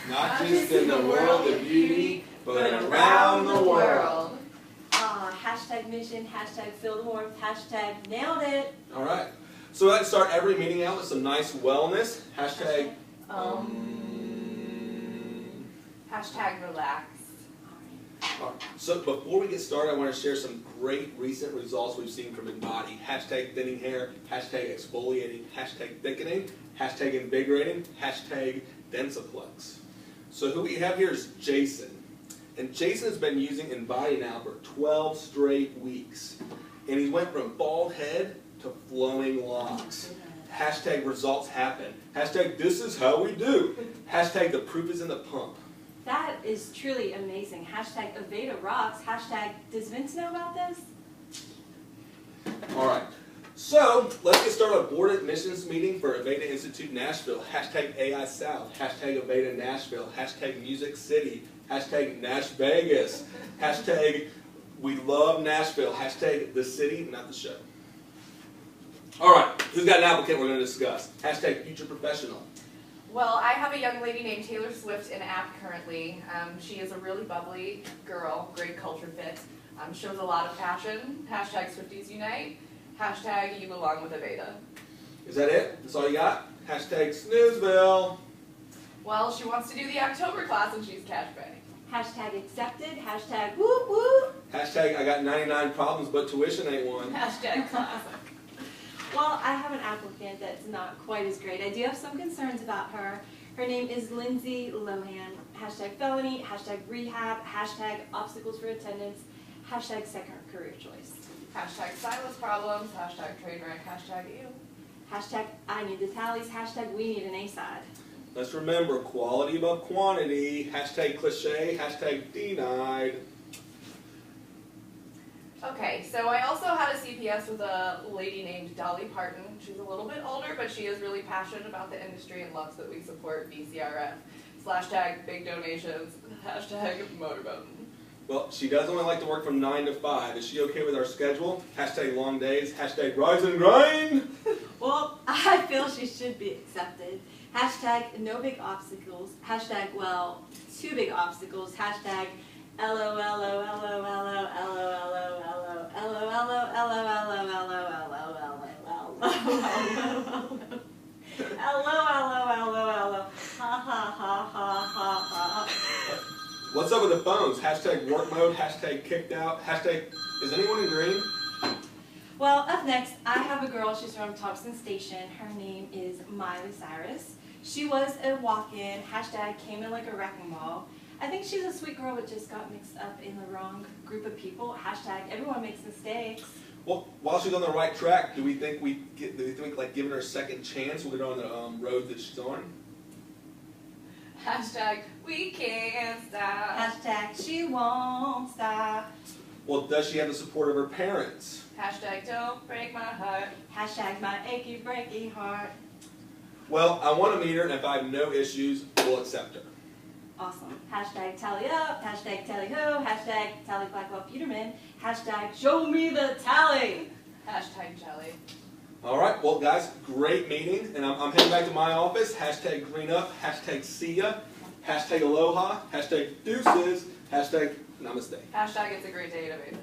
Not just in the world of beauty, but around the world. Hashtag mission, hashtag feel the warmth, hashtag nailed it. All right. So let's start every meeting out with some nice wellness. Hashtag. Hashtag relax. So before we get started, I want to share some great recent results we've seen from Embody. Hashtag thinning hair, hashtag exfoliating, hashtag thickening, hashtag invigorating, hashtag Densiplex. So who we have here is Jason. And Jason has been using Embody now for 12 straight weeks. And he went from bald head to flowing locks. Hashtag results happen. Hashtag this is how we do. Hashtag the proof is in the pump. That is truly amazing. Hashtag Aveda rocks. Hashtag does Vince know about this? All right. So let's get started with board admissions meeting for Aveda Institute Nashville. Hashtag AI South. Hashtag Aveda Nashville. Hashtag Music City. Hashtag Nash Vegas. Hashtag we love Nashville. Hashtag the city, not the show. All right. Who's got an applicant we're going to discuss? Hashtag future professional. Well, I have a young lady named Taylor Swift in app currently. She is a really bubbly girl, great culture fit. Shows a lot of passion. Hashtag Swifties Unite. Hashtag you belong with Aveda. Is that it? That's all you got? Hashtag Snoozeville. Well, she wants to do the October class and she's cash pay. Hashtag accepted. Hashtag whoop whoop. Hashtag I got 99 problems but tuition ain't one. Hashtag classic. Well, I have an applicant that's not quite as great. I do have some concerns about her. Her name is Lindsay Lohan. Hashtag felony, hashtag rehab, hashtag obstacles for attendance, hashtag second career choice. Hashtag silence problems, hashtag train wreck, hashtag you. Hashtag I need the tallies, hashtag we need an A-side. Let's remember, quality above quantity, hashtag cliche, hashtag denied. Okay, so I also had a CPS with a lady named Dolly Parton. She's a little bit older, but she is really passionate about the industry and loves that we support BCRF. /tag big donations, hashtag motorboat. Well, she does only like to work from 9 to 5. Is she okay with our schedule? Hashtag long days, hashtag rise and grind. Well, I feel she should be accepted. Hashtag no big obstacles, hashtag well, two big obstacles, hashtag What's up with the phones? Hashtag work mode, hashtag kicked out, hashtag is anyone in green? Well, up next, I have a girl. She's from Thompson Station. Her name is Miley Cyrus. She was a walk-in, hashtag came in like a wrecking ball. I think she's a sweet girl, but just got mixed up in the wrong group of people. Hashtag everyone makes mistakes. Well, while she's on the right track, do we think like giving her a second chance we'll get her on the road that she's on? Hashtag we can't stop. Hashtag she won't stop. Well, does she have the support of her parents? Hashtag don't break my heart. Hashtag my achy breaky heart. Well, I want to meet her, and if I have no issues, we'll accept her. Awesome. Hashtag tally up, hashtag tally ho, hashtag tally Blackwell Peterman, hashtag show me the tally. Hashtag jelly. All right, well, guys, great meeting, and I'm heading back to my office. Hashtag green up, hashtag see ya, hashtag aloha, hashtag deuces, hashtag namaste. Hashtag it's a great day at Aveda.